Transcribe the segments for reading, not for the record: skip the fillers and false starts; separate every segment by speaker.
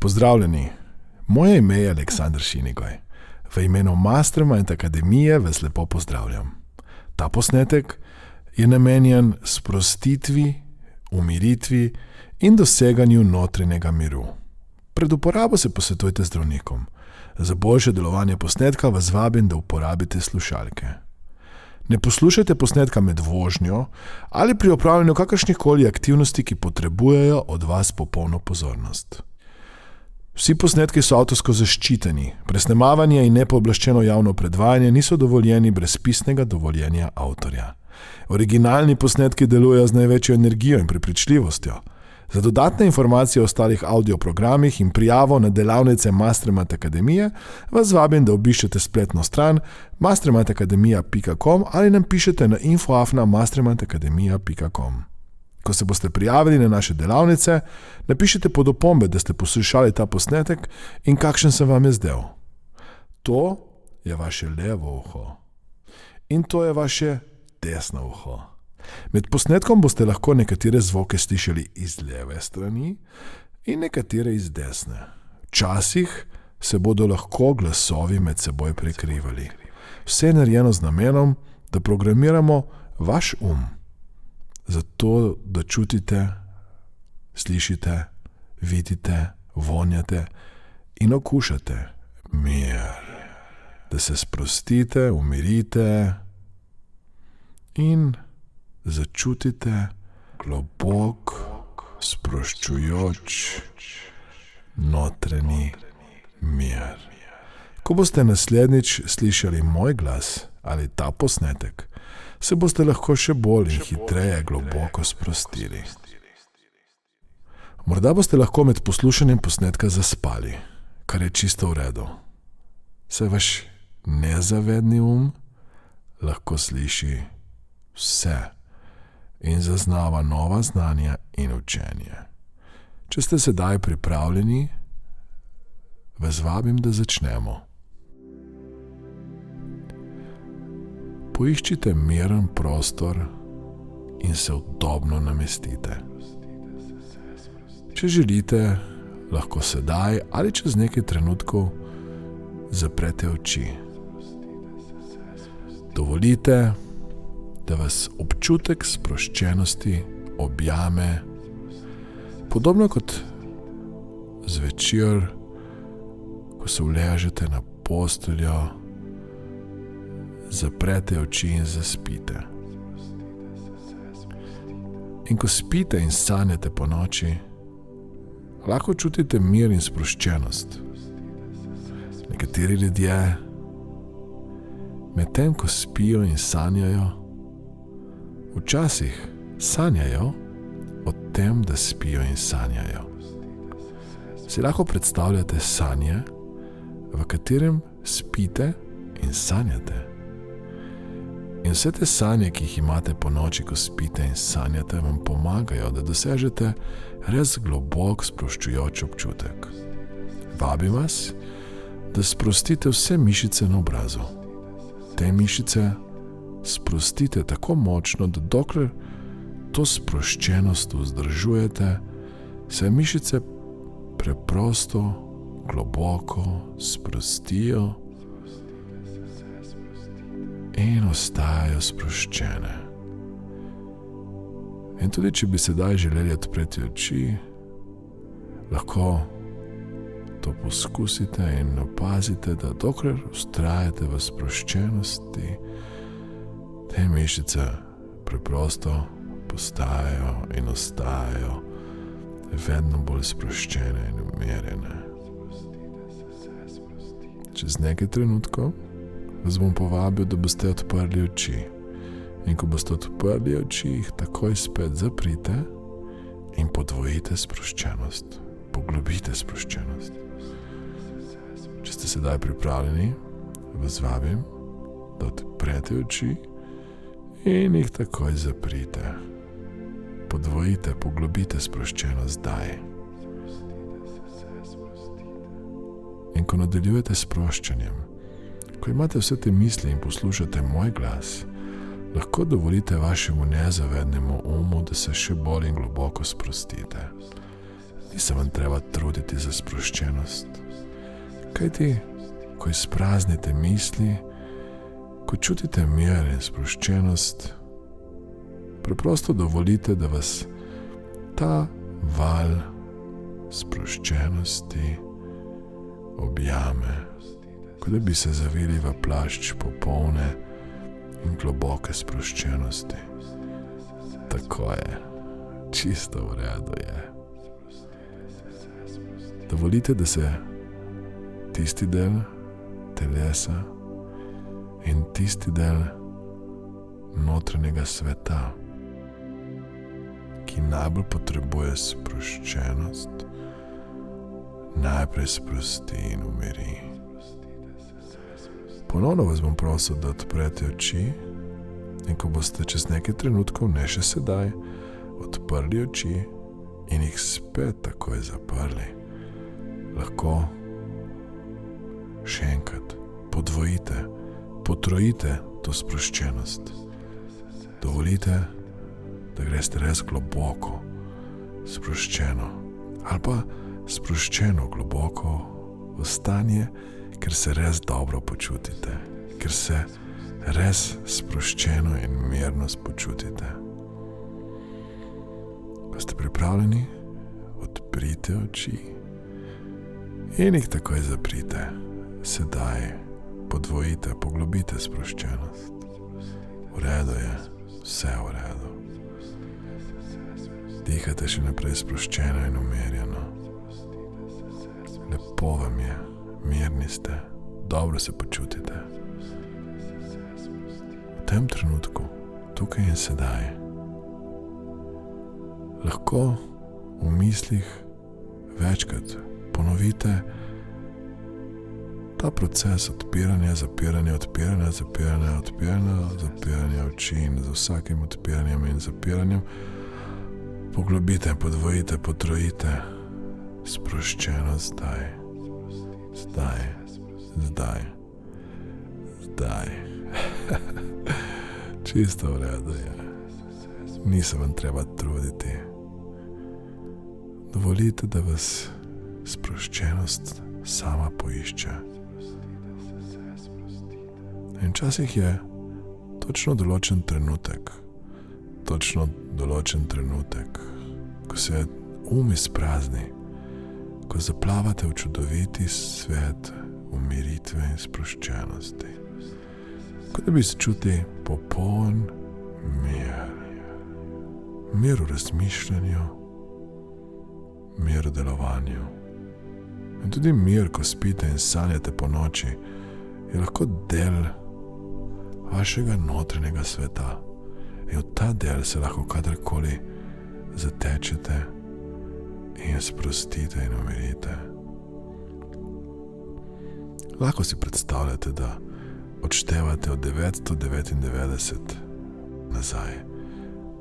Speaker 1: Pozdravljeni, moje ime je Aleksandar Šinigoj. V imenu Mastermind Akademije vas lepo pozdravljam. Ta posnetek je namenjen sprostitvi, umiritvi in doseganju notranjega miru. Pred uporabo se posvetujte z zdravnikom. Za boljše delovanje posnetka vas vabim, da uporabite slušalke. Ne poslušajte posnetka med vožnjo ali pri opravljanju kakršnihkoli aktivnosti, ki potrebujejo od vas popolno pozornost. Vsi posnetki so avtorsko zaščiteni, presnemavanje in nepooblaščeno javno predvajanje niso dovoljeni brez pisnega dovoljenja avtorja. Originalni posnetki delujejo z največjo energijo in prepričljivostjo. Za dodatne informacije o ostalih audioprogramih in prijavo na delavnice Mastermind Akademije vas vabim, da obiščete spletno stran mastermindakademija.com ali nam pišete na info@mastermindakademija.com. Ko se boste prijavili na naše delavnice, napišite pod opombe, da ste poslušali ta posnetek in kakšen se vam je zdel. To je vaše levo uho in to je vaše desno uho. Med posnetkom boste lahko nekatere zvoke slišali iz leve strani in nekatere iz desne. Včasih se bodo lahko glasovi med seboj prekrivali. Vse je narejeno z namenom, da programiramo vaš zato, da čutite, slišite, vidite, vonjate in okušate mir. Da se sprostite, umirite in začutite globok, sproščujoč, notranji mir. Ko boste naslednjič slišali moj glas ali ta posnetek, se boste lahko še bolj in hitreje globoko sprostili. Morda boste lahko med poslušanjem posnetka zaspali, kar je čisto v redu. Saj vaš nezavedni lahko sliši vse in zaznava nova znanja in učenje. Če ste sedaj pripravljeni, vas vabim, da začnemo. Poiščite miren prostor in se udobno namestite. Če želite, lahko sedaj ali čez nekaj trenutkov zaprete oči. Dovolite, da vas občutek sproščenosti objame, podobno kot zvečer, ko se uležete na posteljo, zaprete oči in zaspite. In ko spite in sanjate po noči, lahko čutite mir in sproščenost. Nekateri ljudje, medtem ko spijo in sanjajo, včasih sanjajo o tem, da spijo in sanjajo. Si lahko predstavljate sanje, v katerem spite in sanjate. In vse te sanje, ki jih imate po noči, ko spite in sanjate, vam pomagajo, da dosežete res globok sproščujoč občutek. Vabim vas, da sprostite vse mišice na obrazu. Te mišice sprostite tako močno, da dokler to sproščenost vzdržujete, se mišice preprosto, globoko sprostijo in ostajajo sproščene. In tudi, če bi sedaj želeli odpreti oči, lahko to poskusite in opazite, da dokler vztrajate v sproščenosti, te mišice preprosto postajajo in ostajajo vedno bolj sproščene in umirjene. Čez nekaj trenutkov vas bom povabil, da boste odprli oči. In ko boste odprli oči, jih takoj spet zaprite in podvojite sproščenost. Poglobite sproščenost. Če ste sedaj pripravljeni, vas vabim, da odprete oči in jih takoj zaprite. Podvojite, poglobite sproščenost zdaj. In ko nadaljujete s sproščanjem, ko imate vse te misli in poslušate moj glas, lahko dovolite vašemu nezavednemu umu, da se še bolj in globoko sprostite. Ni se vam treba truditi za sproščenost. Kajti, ko izpraznite misli, ko čutite mir in sproščenost, preprosto dovolite, da vas ta val sproščenosti objame, kot da bi se zavili v plašč popolne in globoke sproščenosti. Tako je, čisto v redu je. Dovolite, da se tisti del telesa in tisti del notranjega sveta, ki najbolj potrebuje sproščenost, najprej sprosti in umiri. Ponovno vas bom prosil, da odprete oči, in ko boste čez nekaj trenutkov, ne še sedaj, odprli oči in jih spet takoj zaprli, lahko še enkrat podvojite, potrojite to sproščenost. Dovolite, da greste res globoko, sproščeno, ali pa sproščeno globoko v stanje, ker se res dobro počutite, ker se res sproščeno in mirno počutite. Ko ste pripravljeni, odprite oči in jih takoj zaprite. Sedaj podvojite, poglobite sproščenost. V redu je, vse v redu. Dihate še naprej sproščeno in umirjeno. Lepo vam je, mirni ste, dobro se počutite. V tem trenutku, tukaj in sedaj, lahko v mislih večkrat ponovite ta proces odpiranja, zapiranja, odpiranja, zapiranja, odpiranja, zapiranja oči, in z vsakim odpiranjem in zapiranjem poglobite, podvojite, potrojite sproščeno zdaj, zdaj, zdaj, zdaj. Čisto v redu je. Ni se vam treba truditi. Dovolite, da vas sproščenost sama poišče. In včasih je točno določen trenutek, ko se izprazni, ko zaplavate v čudoviti svet umiritve in sproščenosti, kot da bi se čutili popoln mir. Mir v razmišljanju, mir v delovanju. In tudi mir, ko spite in sanjate po noči, je lahko del vašega notranjega sveta. In v ta del se lahko kadarkoli zatečete in sprostite in umirite. Lahko si predstavljate, da odštevate od 999 nazaj.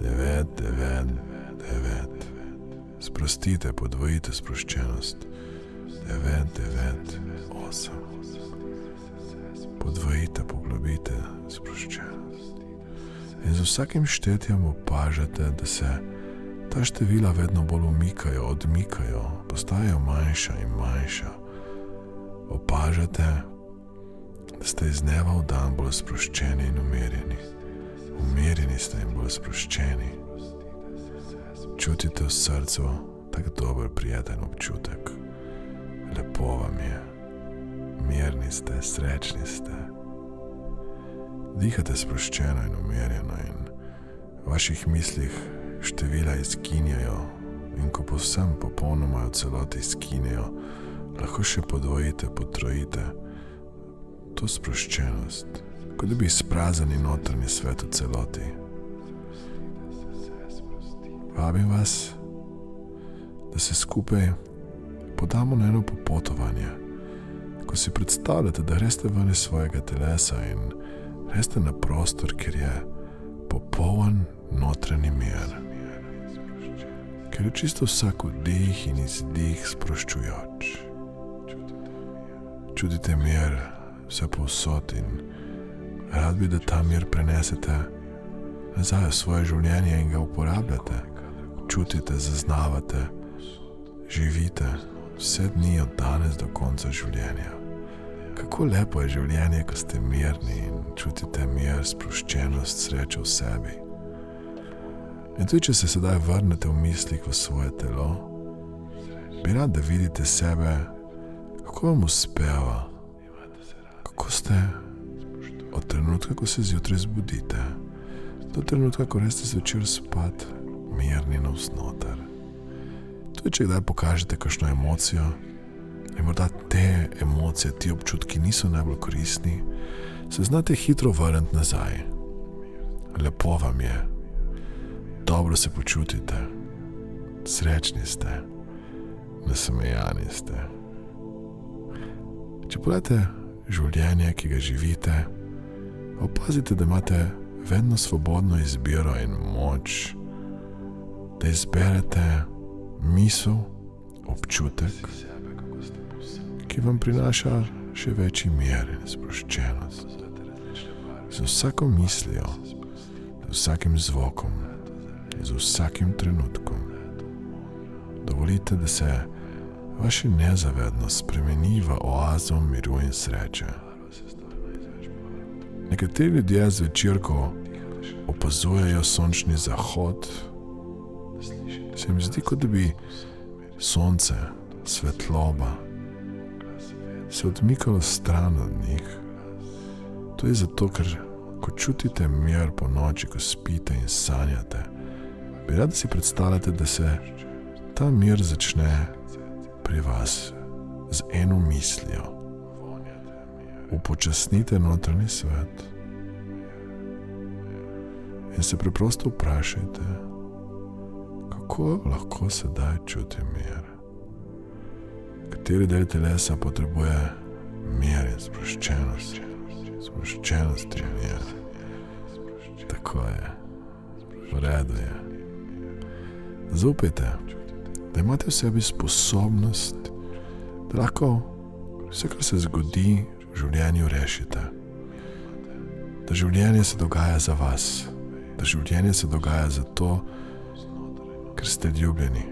Speaker 1: 9, 9, 9. Sprostite, podvojite sproščenost. 9, 9, 8. Podvojite, poglobite sproščenost. In z vsakim štetjem opažate, da se ta števila vedno bolj umikajo, odmikajo, postajajo manjša in manjša. Opažate, da ste iz dneva v dan bolj sproščeni in umirjeni. Umirjeni ste in bolj sproščeni. Čutite v srcu tak dober, prijeten občutek. Lepo vam je. Mirni ste, srečni ste. Dihate sproščeno in umirjeno in v vaših mislih števila izginjajo, in ko povsem popolnoma v celoti izginjajo, lahko še podvojite, potrojite to sproščenost, kot da bi izpraznili notranji svet v celoti. Vabim vas, da se skupaj podamo na eno popotovanje, ko si predstavljate, da greste ven iz svojega telesa in greste na prostor, kjer je popoln notranji mir, ker je čisto vsak vdih in izdih sproščujoč. Čutite mir vse povsod in rad bi, da ta mir prenesete nazaj v svoje življenje in ga uporabljate. Čutite, zaznavate živite vse dni od danes do konca življenja. Kako lepo je življenje, ko ste mirni in čutite mir, sproščenost, srečo v sebi. In tudi, če se sedaj vrnete v mislih v svoje telo, bi rad, da vidite sebe, kako vam uspeva, kako ste od trenutka, ko se zjutraj zbudite, do trenutka, ko greste zvečer spat, mirni navznoter. Tudi, če kdaj pokažete kakšno emocijo in morda te emocije, ti občutki niso najbolj koristni, se znate hitro vrniti nazaj. Lepo vam je, dobro se počutite, srečni ste, nasmejani ste. Če pogledate življenje, ki ga živite, opazite, da imate vedno svobodno izbiro in moč, da izberete misel, občutek, ki vam prinaša še večji mir in sproščenost. Z vsako mislijo, z vsakim zvokom, z vsakim trenutkom. Dovolite, da se vaše nezavedno spremeni v oazo miru in sreče. Nekateri ljudje zvečer, ko opazujejo sončni zahod, se jim zdi, kot da bi sonce, svetloba, se odmikalo stran od njih. To je zato, ker ko čutite mir po noči, ko spite in sanjate, bi radi si predstavljate, da se ta mir začne pri vas z eno mislijo. Upočasnite notranji svet in se preprosto vprašajte, kako lahko sedaj čutim mir. Kateri del telesa potrebuje mir in sproščenost? Sproščenost in mir. Tako je. V redu je. Zaupajte, da imate v sebi sposobnost, da lahko vse, kar se zgodi v življenju, rešite. Da življenje se dogaja za vas. Da življenje se dogaja zato, ker ste ljubljeni,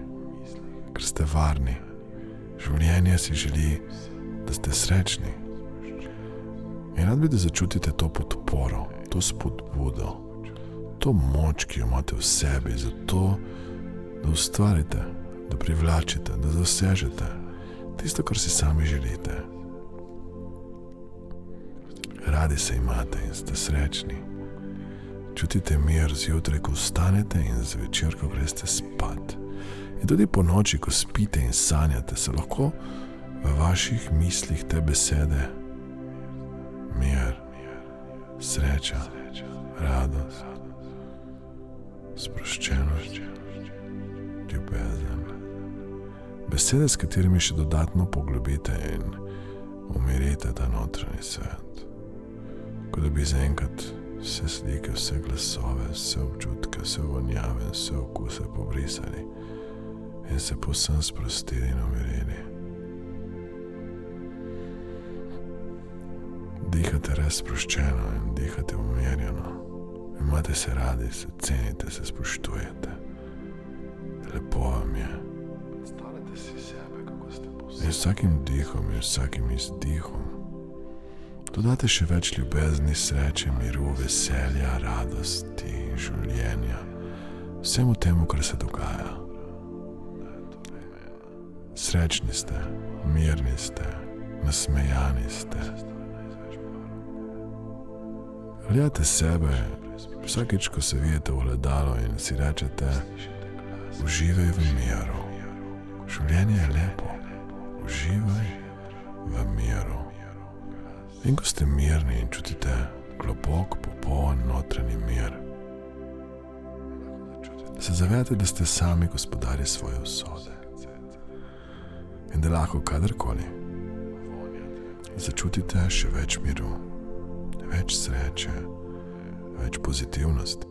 Speaker 1: ker ste varni. Življenje si želi, da ste srečni. In rad bi, da začutite to podporo, to spodbudo, to moč, ki jo imate v sebi, zato, da ustvarite, da privlačite, da dosežete tisto, kar si sami želite. Radi se imate in ste srečni. Čutite mir zjutraj, ko vstanete, in zvečer, ko greste spat. In tudi po noči, ko spite in sanjate, se lahko v vaših mislih te besede mir, sreča, radost, sproščenost, ljubezen. Besede, s katerimi še dodatno poglobite in umirite ta notranji svet. Kot da bi zaenkrat vse slike, vse glasove, vse občutke, vse vonjave, vse okuse pobrisali in se povsem sprostili in umirili. Dihate res sproščeno in dihate umirjeno. Imate se radi, se cenite, se spoštujete. Lepo vam je. In vsakim dihom in vsakim izdihom dodate še več ljubezni, sreče, miru, veselja, radosti in življenja. Vsemu temu, kar se dogaja. Srečni ste, mirni ste, nasmejani ste. Gledate sebe vsakič, ko se vidite v ogledalo in si rečete, uživaj v miru. Življenje je lepo. Uživaj v miru. In ko ste mirni in čutite globok, popoln notranji mir, se zavedate, da ste sami gospodari svoje usode in da lahko kadarkoli začutite še več miru, več sreče, več pozitivnosti.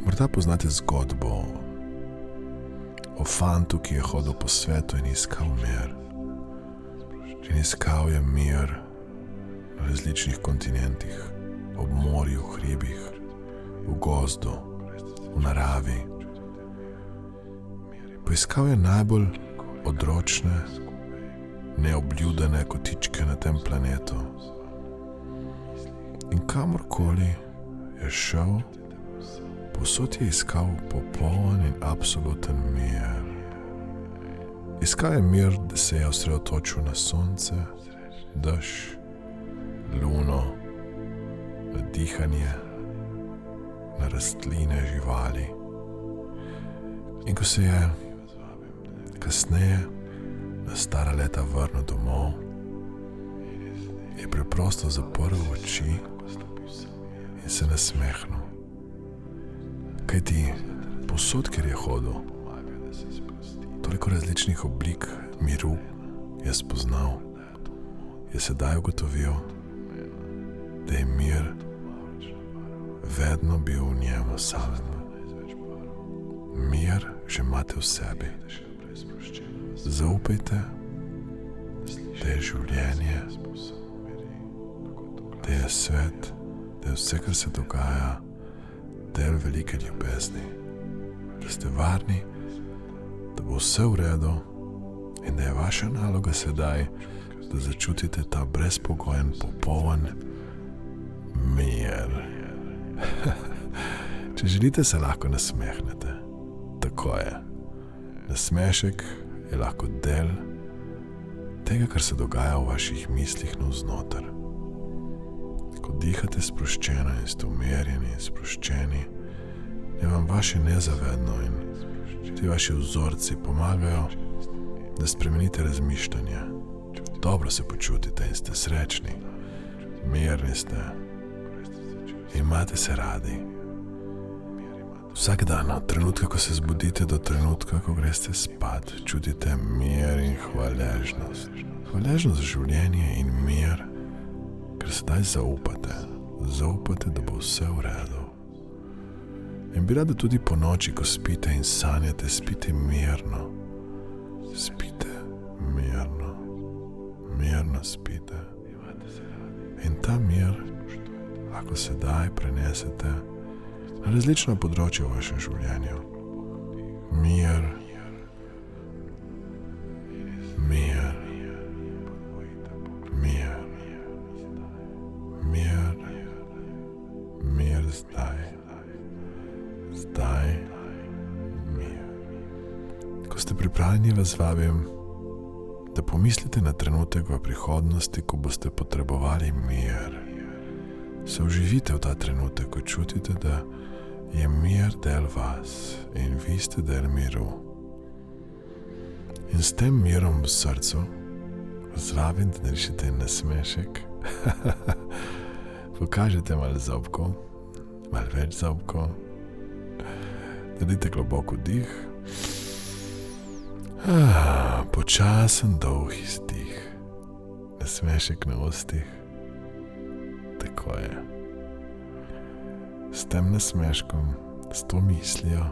Speaker 1: Morda poznate zgodbo o fantu, ki je hodil po svetu in iskal mir. In iskal je mir na različnih kontinentih, ob morju, hribih, v gozdu, v naravi. Poiskal je najbolj odročne, neobljudene kotičke na tem planetu. In kamorkoli je šel, povsod je iskal popoln in absoluten mir. Iskal je mir, da se je osredotočil na sonce, dež, luno, na dihanje, na rastline, živali. In ko se je kasneje na stara leta vrnil domov, je preprosto zaprl oči in se nasmehnil. Kajti povsod, kjer je hodil, toliko različnih oblik miru je spoznal, je sedaj ugotovil, da je mir vedno bil v njemu samem. Mir že imate v sebi. Zaupajte, da je življenje, da je svet, da je vse, kar se dogaja, del velike ljubezni, da ste varni, da bo vse v redu in da je vaša naloga sedaj, da začutite ta brezpogojen, popoln mir. Če želite, se lahko nasmehnete. Tako je. Nasmešek je lahko del tega, kar se dogaja v vaših mislih navznoter. Ko dihate sproščeno in ste umirjeni in sproščeni, je vam vaše nezavedno in ti vaši vzorci pomagajo, da spremenite razmišljanje. Dobro se počutite in ste srečni, mirni ste, imate se radi. Vsak dan, od trenutka, ko se zbudite, do trenutka, ko greste spat, čutite mir in hvaležnost. Hvaležnost za življenje in mir, ker sedaj zaupate, da bo vse v redu. In bi rada tudi po noči, ko spite in sanjate, spite mirno. Spite mirno, mirno spite. In ta mir lahko sedaj prenesete na različna področja v vašem življenju. Mir, mir, mir, mir, mir zdaj, zdaj, mir. Ko ste pripravljeni, vas vabim, da pomislite na trenutek v prihodnosti, ko boste potrebovali mir. Se vživite v ta trenutek, ko čutite, da je mir del vas in vi ste del miru. In s tem mirom v srcu vas vabim, da narišete nasmešek. Pokažite malo zobkov, malo več zobkov. Naredite globoko dih. Počasen, dolg izdih. Nasmešek na ustih. Tako je. S tem nasmeškom, s to mislijo,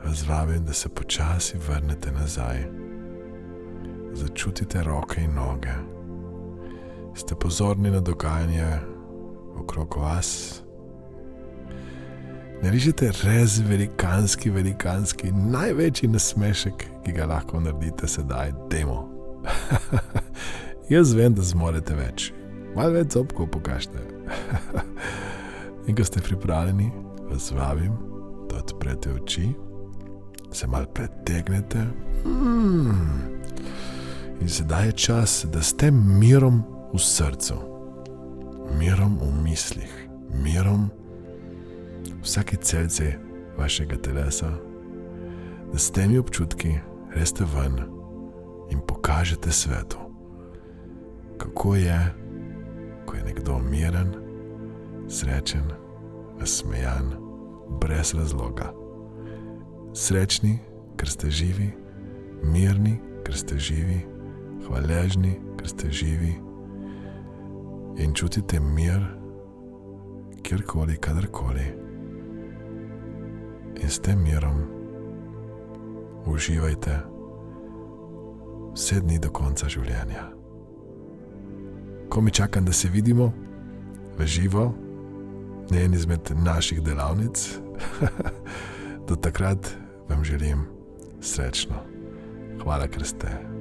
Speaker 1: vas vabim, da se počasi vrnete nazaj. Začutite roke in noge. Ste pozorni na dogajanje okrog vas. Narišite res velikanski, največji nasmešek, ki ga lahko naredite sedaj. Dajmo. Jaz vem, da zmorete več. Malo več zobkov pokažite. In ko ste pripravljeni, vas vabim, da odprete oči, se malo pretegnete. In sedaj je čas, da ste mirom v srcu, mirom v mislih, mirom vsake celice vašega telesa, da s temi občutki greste ven in pokažete svetu, kako je, ko je nekdo miren, srečen, nasmejan, brez razloga. Srečni, ker ste živi, mirni, ker ste živi, hvaležni, ker ste živi in čutite mir, kjerkoli, kadarkoli. In s tem mirom uživajte vse dni do konca življenja. Ko mi čakam, da se vidimo v živo na eni izmed naših delavnic, do takrat vam želim srečno. Hvala, ker ste